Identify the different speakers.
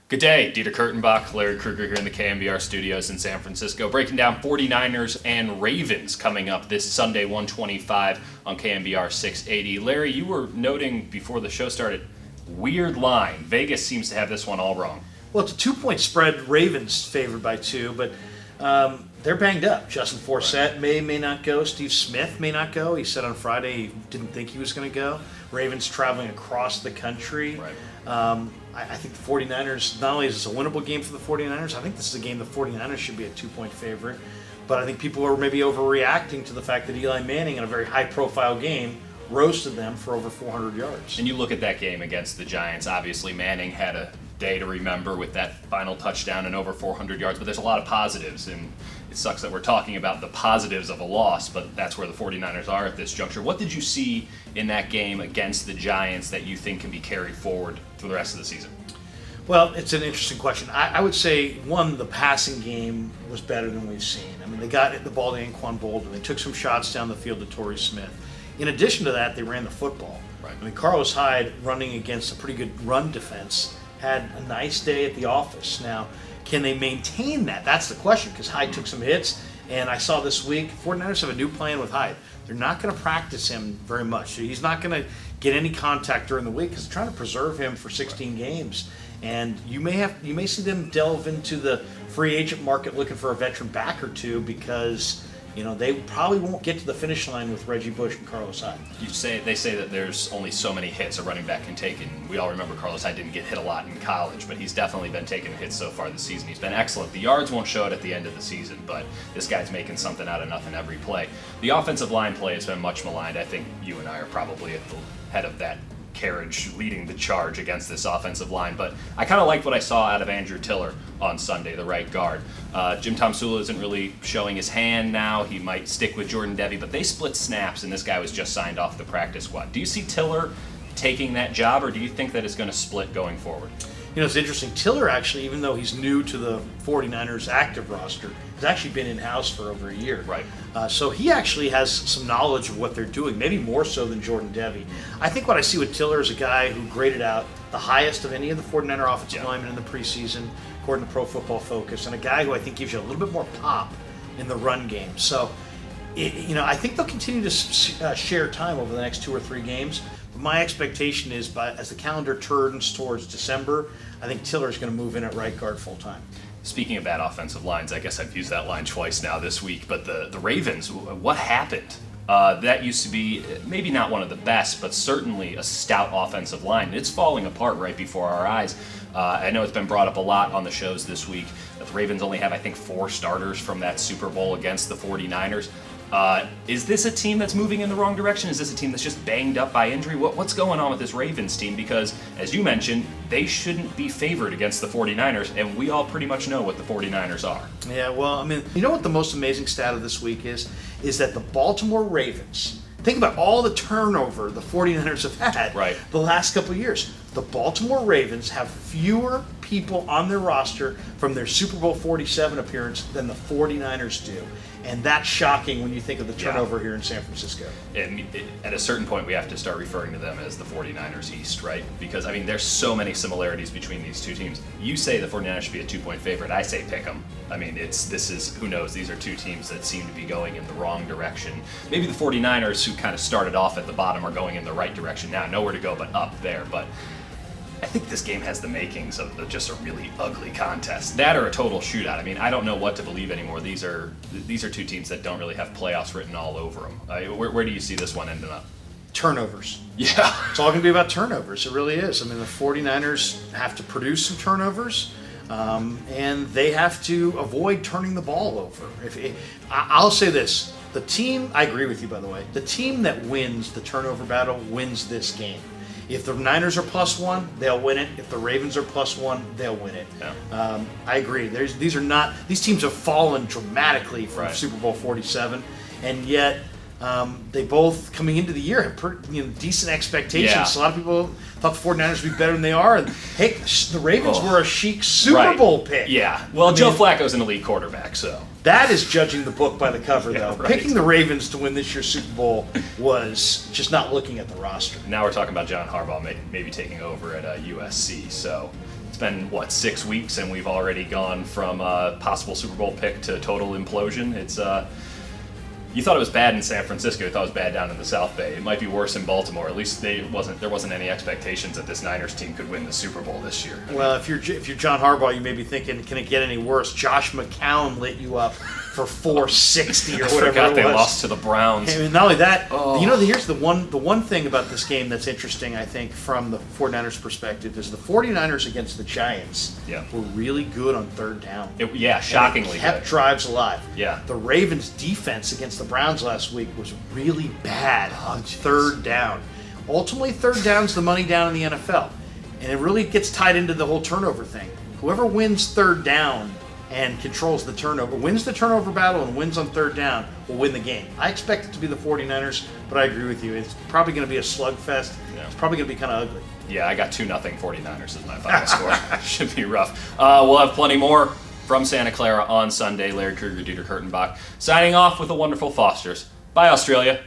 Speaker 1: Good day, Dieter Kurtenbach, Larry Kruger here in the KMBR studios in San Francisco, breaking down 49ers and Ravens coming up this Sunday, 125 on KMBR 680. Larry, you were noting before the show started, weird line. Vegas seems to have this one all wrong.
Speaker 2: Well, it's a 2-point spread. Ravens favored by 2, but they're banged up. Justin Forsett may not go. Steve Smith may not go. He said on Friday he didn't think he was going to go. Ravens traveling across the country.
Speaker 1: Right.
Speaker 2: I think the 49ers, not only is this a winnable game for the 49ers, I think this is a game the 49ers should be a 2-point favorite. But I think people are maybe overreacting to the fact that Eli Manning, in a very high-profile game, roasted them for over 400 yards.
Speaker 1: And you look at that game against the Giants, obviously Manning had a day to remember with that final touchdown and over 400 yards, but there's a lot of positives, and it sucks that we're talking about the positives of a loss, but that's where the 49ers are at this juncture. What did you see in that game against the Giants that you think can be carried forward for the rest of the season?
Speaker 2: Well, it's an interesting question. I would say, one, the passing game was better than we've seen. I mean, they got the ball to Anquan Boldin. They took some shots down the field to Torrey Smith. In addition to that, they ran the football.
Speaker 1: Right.
Speaker 2: I mean, Carlos Hyde, running against a pretty good run defense, had a nice day at the office. Now, can they maintain that? That's the question, because Hyde took some hits, and I saw this week, 49ers have a new plan with Hyde. They're not going to practice him very much. So he's not going to get any contact during the week because they're trying to preserve him for 16 games. And you may see them delve into the free agent market looking for a veteran back or two because they probably won't get to the finish line with Reggie Bush and Carlos Hyde.
Speaker 1: They say that there's only so many hits a running back can take, and we all remember Carlos Hyde didn't get hit a lot in college, but he's definitely been taking hits so far this season. He's been excellent. The yards won't show it at the end of the season, but this guy's making something out of nothing every play. The offensive line play has been much maligned. I think you and I are probably at the head of that carriage leading the charge against this offensive line, but I kind of liked what I saw out of Andrew Tiller on Sunday, the right guard. Jim Tomsula isn't really showing his hand now. He might stick with Jordan Devey, but they split snaps, and this guy was just signed off the practice squad. Do you see Tiller taking that job, or do you think that it's going to split going forward?
Speaker 2: It's interesting. Tiller, actually, even though he's new to the 49ers active roster, has actually been in-house for over a year.
Speaker 1: Right.
Speaker 2: So he actually has some knowledge of what they're doing, maybe more so than Jordan Devey. I think what I see with Tiller is a guy who graded out the highest of any of the 49er offensive linemen in the preseason, according to Pro Football Focus, and a guy who I think gives you a little bit more pop in the run game. So, I think they'll continue to share time over the next 2 or 3 games. But my expectation is, as the calendar turns towards December, I think Tiller's going to move in at right guard full time.
Speaker 1: Speaking of bad offensive lines, I guess I've used that line twice now this week, but the Ravens, what happened? That used to be maybe not one of the best, but certainly a stout offensive line. It's falling apart right before our eyes. I know it's been brought up a lot on the shows this week that the Ravens only have, I think, 4 starters from that Super Bowl against the 49ers. Is this a team that's moving in the wrong direction? Is this a team that's just banged up by injury? What's going on with this Ravens team? Because, as you mentioned, they shouldn't be favored against the 49ers, and we all pretty much know what the 49ers are.
Speaker 2: Yeah, well, I mean, you know what the most amazing stat of this week is? Is that the Baltimore Ravens, think about all the turnover the 49ers have had the last couple of years. The Baltimore Ravens have fewer people on their roster from their Super Bowl 47 appearance than the 49ers do. And that's shocking when you think of the turnover here in San Francisco.
Speaker 1: At a certain point, we have to start referring to them as the 49ers East, right? Because, I mean, there's so many similarities between these two teams. You say the 49ers should be a 2-point favorite. I say pick them. I mean, who knows? These are two teams that seem to be going in the wrong direction. Maybe the 49ers, who kind of started off at the bottom, are going in the right direction now. Nowhere to go but up there. But I think this game has the makings of just a really ugly contest. That or a total shootout. I mean, I don't know what to believe anymore. These are two teams that don't really have playoffs written all over them. Where do you see this one ending up?
Speaker 2: Turnovers.
Speaker 1: Yeah.
Speaker 2: It's all going to be about turnovers. It really is. I mean, the 49ers have to produce some turnovers, and they have to avoid turning the ball over. I'll say this. The team, I agree with you, by the way, the team that wins the turnover battle wins this game. If the Niners are +1, they'll win it. If the Ravens are +1, they'll win it.
Speaker 1: Yeah.
Speaker 2: I agree. These teams have fallen dramatically from Super Bowl 47, and yet they both, coming into the year, have decent expectations.
Speaker 1: Yeah.
Speaker 2: A lot of people thought the 49ers would be better than they are. And hey, the Ravens were a chic Super Bowl pick.
Speaker 1: Yeah. Well, Joe Flacco's an elite quarterback, so.
Speaker 2: That is judging the book by the cover, though.
Speaker 1: Right.
Speaker 2: Picking the Ravens to win this year's Super Bowl was just not looking at the roster.
Speaker 1: Now we're talking about John Harbaugh maybe taking over at USC, so it's been, 6 weeks, and we've already gone from possible Super Bowl pick to total implosion. It's you thought it was bad in San Francisco. You thought it was bad down in the South Bay. It might be worse in Baltimore. At least there wasn't any expectations that this Niners team could win the Super Bowl this year.
Speaker 2: Well, if you're John Harbaugh, you may be thinking, can it get any worse? Josh McCown lit you up for 460 or whatever
Speaker 1: I forgot
Speaker 2: it
Speaker 1: they
Speaker 2: was.
Speaker 1: lost to the Browns.
Speaker 2: And not only that, here's the one thing about this game that's interesting, I think, from the 49ers perspective, is the 49ers against the Giants were really good on third down.
Speaker 1: Shockingly
Speaker 2: and kept
Speaker 1: good.
Speaker 2: drives alive.
Speaker 1: Yeah.
Speaker 2: The Ravens' defense against the Browns last week was really bad on third down. Ultimately, third down's the money down in the NFL. And it really gets tied into the whole turnover thing. Whoever wins third down and controls the turnover, wins the turnover battle and wins on third down, will win the game. I expect it to be the 49ers, but I agree with you. It's probably going to be a slugfest. Yeah. It's probably going to be kind of ugly.
Speaker 1: Yeah, I got 2-0 49ers as my final score. Should be rough. We'll have plenty more from Santa Clara on Sunday. Larry Kruger, Dieter Kurtenbach, signing off with the wonderful Fosters. Bye, Australia.